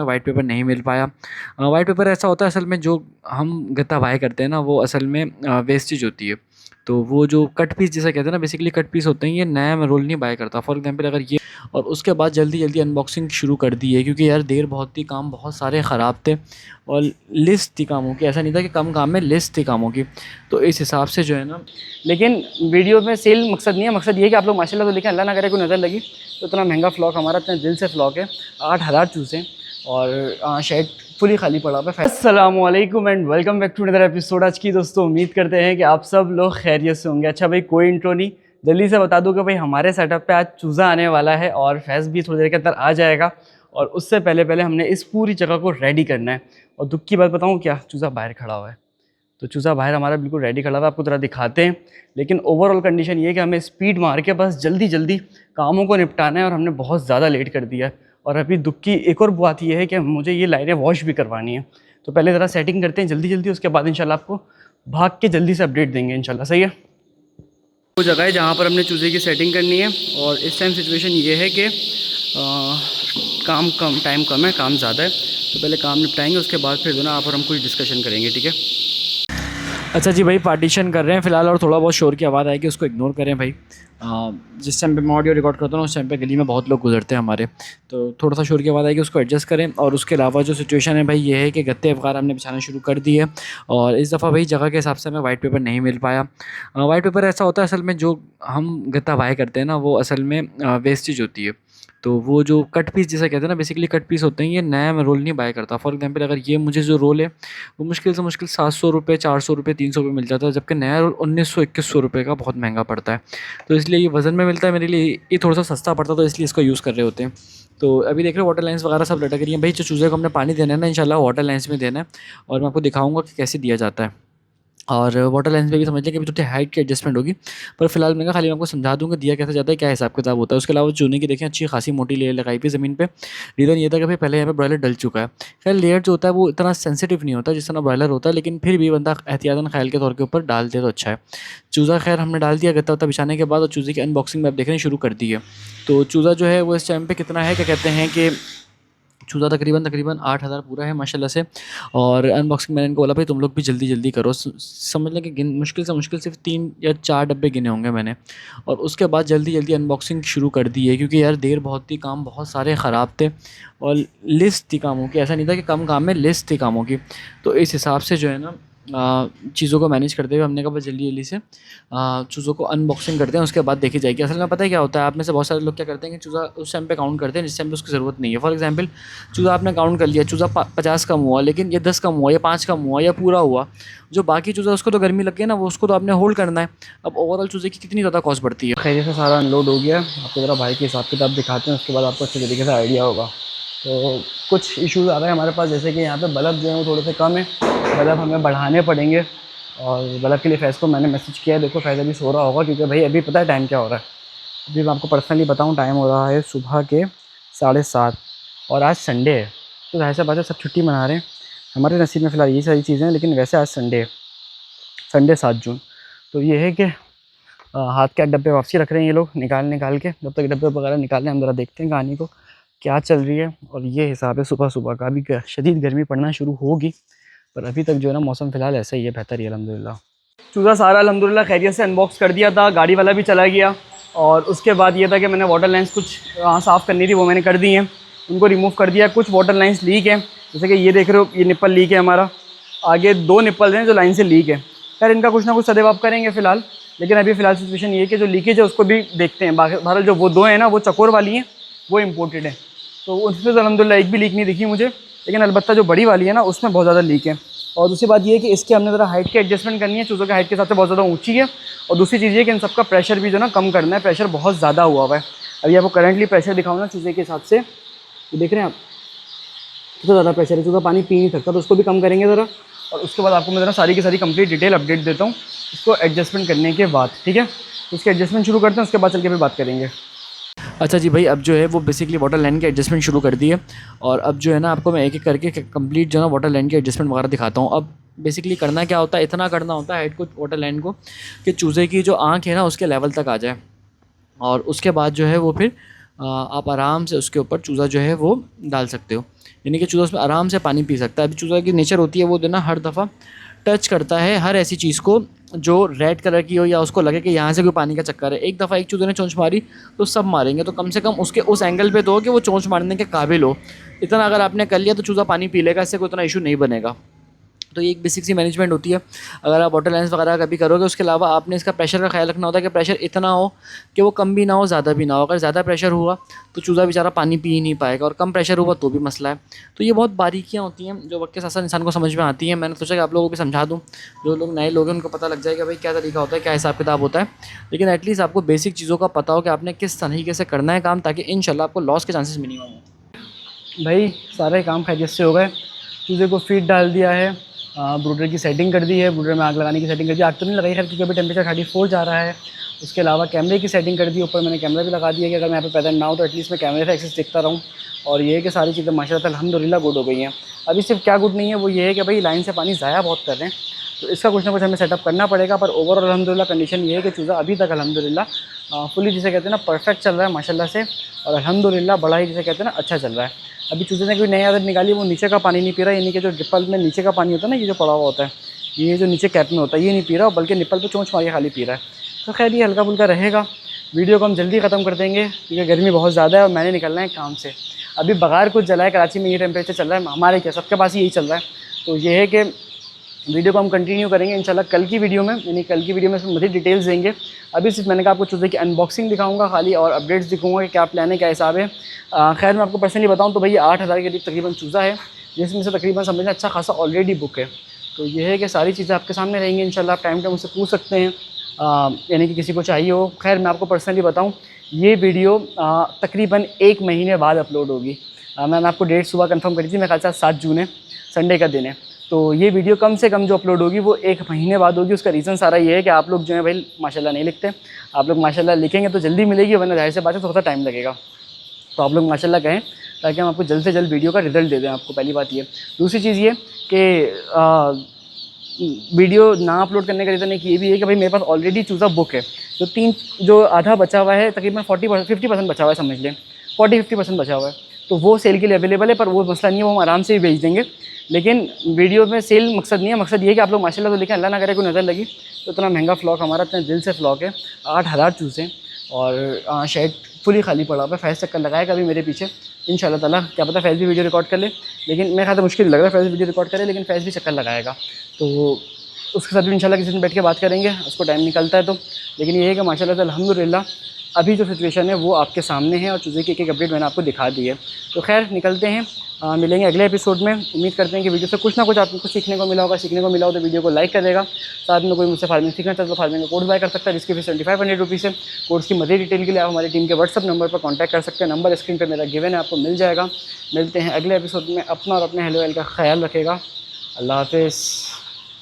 White paper नहीं मिल पाया। White paper ऐसा होता है असल में, जो हम गत्ता बाय करते हैं ना, वो असल में वेस्टेज होती है। तो वो जो कट पीस जिसे कहते हैं ना, बेसिकली कट पीस होते हैं, ये नया मैं रोल नहीं बाय करता। फॉर एग्जांपल अगर ये, और उसके बाद जल्दी जल्दी अनबॉक्सिंग शुरू कर दी है, क्योंकि यार देर बहुत थी, काम बहुत सारे ख़राब थे और लिस्ट थी कामों की। ऐसा नहीं था कि कम काम में, लिस्ट थी कामों की। तो इस हिसाब से जो है ना, लेकिन वीडियो में सेल मकसद नहीं है, मकसद ये है कि आप लोग माशाल्लाह तो देखें, अल्लाह ना करे कोई नज़र लगी तो इतना महंगा फ्लॉक हमारा, इतने दिल से फ्लॉक है। 8,000 चूज़ें और शेड फुली खाली पड़ा हुआ है। अस्सलाम वालेकुम and welcome back to another episode. आज की दोस्तों उम्मीद करते हैं कि आप सब लोग खैरियत से होंगे। अच्छा भाई, कोई इंट्रो नहीं, जल्दी से बता दूं कि भाई हमारे सेटअप पे आज चूज़ा आने वाला है और फैज़ भी थोड़ी देर के अंदर आ जाएगा। और उससे पहले पहले हमने इस पूरी जगह को रेडी करना है। और दुख की बात बताऊँ क्या, चूज़ा बाहर खड़ा हुआ है। तो चूज़ा बाहर हमारा बिल्कुल रेडी खड़ा हुआ है, आपको ज़रा दिखाते हैं। लेकिन ओवरऑल कंडीशन ये है कि हमें स्पीड मार के बस जल्दी जल्दी कामों को निपटाना है और हमने बहुत ज़्यादा लेट कर दिया है। और अभी दुख की एक और बात ये है कि मुझे ये लाइनें वॉश भी करवानी है। तो पहले ज़रा सेटिंग करते हैं जल्दी जल्दी, उसके बाद इंशाल्लाह आपको भाग के जल्दी से अपडेट देंगे इंशाल्लाह। सही है। वो जगह है जहाँ पर हमने चूज़े की सेटिंग करनी है और इस टाइम सिचुएशन ये है कि काम कम, टाइम कम है, काम ज़्यादा है। तो पहले काम निपटाएंगे, उसके बाद फिर जो ना आप और हम कुछ डिस्कशन करेंगे, ठीक है। अच्छा जी भाई, पार्टीशन कर रहे हैं फ़िलहाल और थोड़ा बहुत शोर की आवाज़ आएगी, उसको इग्नोर करें भाई। जिस टाइम पे मैं ऑडियो रिकॉर्ड करता हूँ उस टाइम पे गली में बहुत लोग गुजरते हैं हमारे, तो थोड़ा सा शोर की आवाज़ आएगी, उसको एडजस्ट करें। और उसके अलावा जो सिचुएशन है भाई, ये है कि गत्ते वगैरह हमने बिछाना शुरू कर दी है। और इस दफ़ा भाई जगह के हिसाब से हमें वाइट पेपर नहीं मिल पाया। वाइट पेपर ऐसा होता है असल में, जो हम गत्ता बाय करते हैं ना, वो असल में वेस्टेज होती है। तो वो जो कट पीस जिसे कहते हैं ना, बेसिकली कट पीस होते हैं, ये नया मैं रोल नहीं बाय करता। फॉर एग्जांपल अगर ये मुझे जो रोल है वो मुश्किल से मुश्किल 700 रुपये, 400 रुपये, 300 रुपये मिल जाता है, जबकि नया रोल 1900-2100 रुपये का बहुत महंगा पड़ता है। तो इसलिए ये वज़न में मिलता है मेरे लिए, ये थोड़ा सा सस्ता पड़ता है, तो इसलिए इसका यूज़ कर रहे होते हैं। तो अभी देख रहे हो वाटर लाइन्स वगैरह सब लटक रही हैं भाई। जो चूज़े को हमने पानी देना है ना, इंशाल्लाह वाटर लाइन्स में देना है, और मैं आपको दिखाऊँगा कि कैसे दिया जाता है। और वाटर लाइन्स में भी समझ लें कि अभी थोड़ी हाइट की एडजस्टमेंट होगी, पर फिलहाल मैंने कहा खाली मैं आपको समझा दूँ कि दिया कैसे जाता है, क्या हिसाब किताब होता है। उसके अलावा चूने की देखें अच्छी खासी मोटी लेयर लगाई हुई ज़मीन पे। रीज़न ये था कि भाई पहले यहाँ पे ब्रॉयलर डल चुका है। खैर लेयर जो होता है वो इतना सेंसिटिव नहीं होता जिस तरह ब्रॉयलर होता है, लेकिन फिर भी बंदा एहतियातन ख्याल के तौर के ऊपर डाल दे तो अच्छा है। चूज़ा खैर हमने डाल दिया गत्ता वत्ता बिछाने के बाद, और चूज़े की अनबॉक्सिंग में आप देख रहे हैं शुरू कर दी है। तो चूज़ा जो है वो इस टाइम पर कितना है, क्या कहते हैं कि चूज़ा तकरीबन 8,000 पूरा है माशाल्लाह से। और अनबॉक्सिंग मैंने इनको बोला भाई तुम लोग भी जल्दी जल्दी करो। समझ लें कि मुश्किल से मुश्किल सिर्फ 3 या 4 डब्बे गिने होंगे मैंने। और उसके बाद जल्दी जल्दी अनबॉक्सिंग शुरू कर दी है, क्योंकि यार देर बहुत थी, काम बहुत सारे ख़राब थे और लिस्ट थी कामों की। ऐसा नहीं था कि कम काम में, लिस्ट थी कामों की। तो इस हिसाब से जो है ना, चीज़ों को मैनेज करते हुए हमने कहा बस जल्दी जल्दी से चूज़ों को अनबॉक्सिंग करते हैं, उसके बाद देखी जाएगी। असल में पता है क्या होता है, आप में से बहुत सारे लोग क्या करते हैं कि चूज़ा उस टाइम पे काउंट करते हैं जिस टाइम पे उसकी ज़रूरत नहीं है। फॉर एग्जांपल चूज़ा आपने काउंट कर लिया, चूज़ा 50 कम हुआ, लेकिन ये 10 कम हुआ या 5 कम हुआ या पूरा हुआ, जो बाकी चूज़ा उसको तो गर्मी लग गई ना, वो उसको तो आपने होल्ड करना है। अब ओवरऑल चूज़े की कितनी ज़्यादा कॉस्ट बढ़ती है। खैरियत से सारा अनलोड हो गया, आपको ज़रा भाई के हिसाब किताब दिखाते हैं, उसके बाद आपको अच्छे तरीके से आइडिया होगा। तो कुछ इश्यूज़ आ रहे हैं हमारे पास, जैसे कि यहाँ पे बल्ब जो है वो थोड़े से कम है, बल्ब हमें बढ़ाने पड़ेंगे। और बल्ब के लिए फैज़ को मैंने मैसेज किया है, देखो फैज़ अभी सो रहा होगा, क्योंकि भाई अभी पता है टाइम क्या हो रहा है। अभी मैं आपको पर्सनली बताऊँ, टाइम हो रहा है सुबह के 7:30 और आज संडे है, तो ज़ाहिर सी बात है सब छुट्टी मना रहे हैं। हमारे नसीब में फ़िलहाल ये सारी चीज़ें हैं, लेकिन वैसे आज संडे है, संडे 7 जून। तो ये है कि हाथ के डब्बे वापसी रख रहे हैं ये लोग निकाल के। जब तक डब्बे वगैरह निकालें हम ज़रा देखते हैं कहानी को क्या चल रही है। और ये हिसाब है सुबह सुबह का, अभी शदीद गर्मी पड़ना शुरू होगी, पर अभी तक जो है ना मौसम फ़िलहाल ऐसा ही है, बेहतर ही है अल्हम्दुलिल्लाह। चूज़ा सारा अल्हम्दुलिल्लाह खैरियत से अनबॉक्स कर दिया था, गाड़ी वाला भी चला गया। और उसके बाद ये था कि मैंने वाटर लाइन्स कुछ साफ़ करनी थी, वो मैंने कर दी हैं, उनको रिमूव कर दिया। कुछ वाटर लाइन्स लीक हैं, जैसे कि ये देख रहे हो, ये निप्पल लीक है हमारा, आगे 2 निप्पल हैं जो लाइन से लीक है। खैर इनका कुछ ना कुछ सदेव करेंगे फ़िलहाल, लेकिन अभी फ़िलहाल सिचुएशन ये है कि जो लीकेज है उसको भी देखते हैं। बहरहाल जो वो 2 हैं ना, वो चकोर वाली हैं, वो इम्पोर्टेड है, तो उसमें तो अल्हम्दुलिल्लाह एक भी लीक नहीं दिखी मुझे। लेकिन अलबत्ता जो बड़ी वाली है ना, उसमें बहुत ज़्यादा लीक है। और दूसरी बात ये है कि इसके हमने ज़रा हाइट की एडजस्टमेंट करनी है, चूज़ों की हाइट के हिसाब से बहुत ज़्यादा ऊँची है। और दूसरी चीज़ ये कि इन सबका प्रेशर भी जो ना कम करना है, प्रेशर बहुत ज़्यादा हुआ है। अभी आपको करंटली प्रेशर दिखाऊँ ना चूज़े के हिसाब से, तो देख रहे हैं आप कितना ज़्यादा प्रेशर है, चूज़ा पानी पी नहीं सकता, तो उसको भी कम करेंगे ज़रा। और उसके बाद आपको मैं ज़रा सारी की सारी कंप्लीट डिटेल अपडेट देता हूँ इसको एडजस्टमेंट करने के बाद, ठीक है। तो इसके एडजस्टमेंट शुरू करते हैं, उसके बाद चल के फिर बात करेंगे। अच्छा जी भाई, अब जो है वो बेसिकली वाटर लाइन की एडजस्टमेंट शुरू कर दी है। और अब जो है ना आपको मैं एक एक करके कंप्लीट जो है ना वाटर लाइन की एडजस्टमेंट वगैरह दिखाता हूँ। अब बेसिकली करना क्या होता है, इतना करना होता है हेड को, वाटर लाइन को, कि चूज़े की जो आँख है ना उसके लेवल तक आ जाए। और उसके बाद जो है वो फिर आप आराम से उसके ऊपर चूज़ा जो है वो डाल सकते हो। यानी कि चूज़ा उसमें आराम से पानी पी सकता है। अभी चूज़ा की नेचर होती है वो जो ना हर दफ़ा टच करता है हर ऐसी चीज़ को जो रेड कलर की हो या उसको लगे कि यहाँ से कोई पानी का चक्कर है। एक दफ़ा एक चूज़े ने चोंच मारी तो सब मारेंगे, तो कम से कम उसके उस एंगल पे तो हो कि वो चोंच मारने के काबिल हो। इतना अगर आपने कर लिया तो चूज़ा पानी पी लेगा, इससे कोई इतना इशू नहीं बनेगा। तो ये एक बेसिक सी मैनेजमेंट होती है अगर आप वाटर लाइन्स वगैरह कभी करोगे। उसके अलावा आपने इसका प्रेशर का ख्याल रखना होता है कि प्रेशर इतना हो कि वो कम भी ना हो ज़्यादा भी ना हो। अगर ज़्यादा प्रेशर हुआ तो चूज़ा बेचारा पानी पी ही नहीं पाएगा, और कम प्रेशर हुआ तो भी मसला है। तो ये बहुत बारीकियाँ होती हैं जो वक्त के साथ साथ इंसान को समझ में आती हैं। मैंने सोचा कि आप लोगों को भी समझा दूँ, जो लोग नए लोग हैं उनको पता लग जाएगा भाई क्या तरीका होता है, क्या हिसाब किताब होता है। लेकिन एटलीस्ट आपको बेसिक चीज़ों का पता हो कि आपने किस तरीके से करना है काम, ताकि इंशाल्लाह आपको लॉस के चांसेस मिनिमम हो। भाई सारे काम खैरियत से हो गए। चूज़े को फीड डाल दिया है, ब्रूडर की सेटिंग कर दी है, ब्रूडर में आग लगाने की सेटिंग कर दी। आग तो नहीं लगाई खैर, क्योंकि अभी टेम्परेचर 34 जा रहा है। उसके अलावा कैमरे की सेटिंग कर दी, ऊपर मैंने कैमरा भी लगा दिया कि अगर मैं यहाँ पे पैदल ना हो तो एटलीस्ट मैं कैमरे से एक्सेस देखता रहूँ। और ये है कि सारी चीज़ें माशाल्लाह अल्हम्दुलिल्लाह गुड हो गई हैं। अभी सिर्फ क्या गुड नहीं है वो ये है कि भाई लाइन से पानी ज़ाया बहुत कर रहे हैं, तो इसका कुछ ना कुछ हमें सेटअप करना पड़ेगा। पर ओवरऑल अल्हम्दुलिल्लाह कंडीशन ये है कि चूज़ा अभी तक अल्हम्दुलिल्लाह फुली जिसे कहते हैं ना परफेक्ट चल रहा है माशाल्लाह से, और अल्हम्दुलिल्लाह बड़ा ही जिसे कहते हैं ना अच्छा चल रहा है। अभी चूज़े ने कोई नई आदत निकाली, वो नीचे का पानी नहीं पी रहा, यानी कि जो निप्पल में नीचे का पानी होता है ना, ये जो पड़ा हुआ होता है, ये जो नीचे कैप में होता है, ये नहीं पी रहा, बल्कि निप्पल पे चोंच मार के खाली पी रहा है। तो खैर ये हल्का फुल्का रहेगा। वीडियो को हम जल्दी ख़त्म कर देंगे क्योंकि गर्मी बहुत ज़्यादा है और मैंने निकलना है काम से। अभी बगैर कुछ जलाए कराची में ये टेम्परेचर चल रहा है, हमारे क्या सबके पास यही चल रहा है। तो ये है कि वीडियो को हम कंटिन्यू करेंगे इंशाल्लाह कल की वीडियो में, यानी कल की वीडियो में इसमें मज़ीद डिटेल्स देंगे। अभी सिर्फ मैंने कहा आपको चूज़े की अनबॉक्सिंग दिखाऊंगा खाली, और अपडेट्स दिखाऊंगा कि क्या प्लान है, क्या हिसाब है। खैर मैं आपको पर्सनली बताऊं तो भैया 8,000 के करीब तकरीबन चूज़ा है, जिसमें से तकरीबन समझना अच्छा खासा ऑलरेडी बुक है। तो ये है कि सारी चीज़ें आपके सामने रहेंगी इंशाल्लाह। आप टाइम टाइम मुझसे पूछ सकते हैं, यानी कि किसी को चाहिए हो। खैर मैं आपको पर्सनली बताऊँ, ये वीडियो तकरीबन 1 महीने बाद अपलोड होगी। मैंने आपको डेट सुबह कंफर्म करी थी, मेरे ख्याल से 7 जून है, संडे का दिन है। तो ये वीडियो कम से कम जो अपलोड होगी वो 1 महीने बाद होगी। उसका रीज़न सारा ये है कि आप लोग जो है भाई माशाल्लाह नहीं लिखते। आप लोग माशाल्लाह लिखेंगे तो जल्दी मिलेगी, वरना जाहिर से बात है थोड़ा सा टाइम लगेगा। तो आप लोग माशाल्लाह कहें ताकि हम आपको जल्द से जल्द वीडियो का रिज़ल्ट दे दें आपको। पहली बात ये। दूसरी चीज़ ये कि वीडियो ना अपलोड करने का रीज़न एक ये भी है कि भाई मेरे पास ऑलरेडी चूज़ा बुक है। जो आधा बचा हुआ है, तकरीबन 50% बचा हुआ है, समझ लें 40-50% बचा हुआ है, तो वो सेल के लिए अवेलेबल है। पर वो मसला नहीं है, वो हम आराम से ही बेच देंगे। लेकिन वीडियो में सेल मकसद नहीं है, मकसद ये है कि आप लोग माशाल्लाह तो देखें, अल्लाह ना करे कोई नज़र लगी तो इतना महंगा फ्लॉक हमारा, इतने दिल से फ्लॉक है, 8,000 चूज़े, और शेड फुली खाली पड़ा हुआ है। फैज़ चक्कर लगाएगा अभी मेरे पीछे इंशाल्लाह ताला, क्या पता फैज़ भी वीडियो रिकॉर्ड कर ले, लेकिन मेरे ख्याल से मुश्किल लग रहा है फैज़ वीडियो रिकॉर्ड करे, लेकिन फैज़ भी चक्कर लगाएगा। तो उसके साथ भी इंशाल्लाह किसी दिन बैठ के बात करेंगे, उसको टाइम निकलता है तो। लेकिन ये है कि माशाल्लाह से अल्हम्दुलिल्लाह अभी जो सिचुएशन है वो आपके सामने है, और चूज़े की एक अपडेट मैंने आपको दिखा दी है। तो खैर निकलते हैं, मिलेंगे अगले एपिसोड में। उम्मीद करते हैं कि वीडियो से कुछ ना कुछ आपको सीखने को मिला होगा। सीखने को मिला हो तो वीडियो को लाइक करेगा। साथ में कोई मुझसे फार्मिंग सीखना चाहता है तो फार्मिंग का कोर्स बाय कर सकता है, जिसकी फीस 7500 रुपीज़ है। कोर्स की मज़ीद डिटेल के लिए आप हमारी टीम के व्हाट्सअप नंबर पर कॉन्टैक्ट कर सकते हैं। नंबर स्क्रीन पर मेरा गिवन है, आपको मिल जाएगा। मिलते हैं अगले एपिसोड में। अपना और अपने हेलो वेल का ख्याल रखेगा। अल्लाह हाफ़िज़।